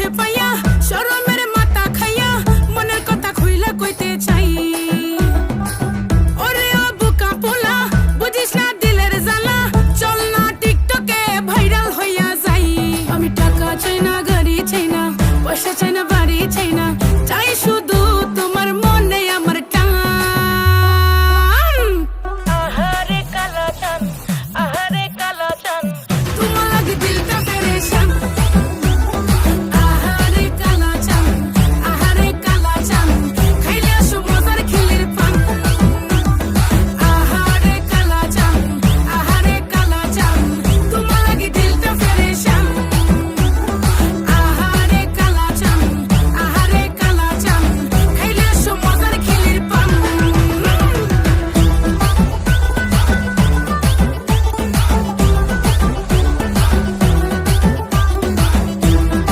তোরে পাইয়া শরমের মাথা খাইয়া মনের কথা খুইলা কইতে চাই। ওরে ও বুকা পোলা বুঝিস না দিলের জ্বালা, চল না টিকটকে ভাইরাল হইয়া যাই। আমি টাকা চাই না, গাড়ি চাই না, পয়সা চাই না,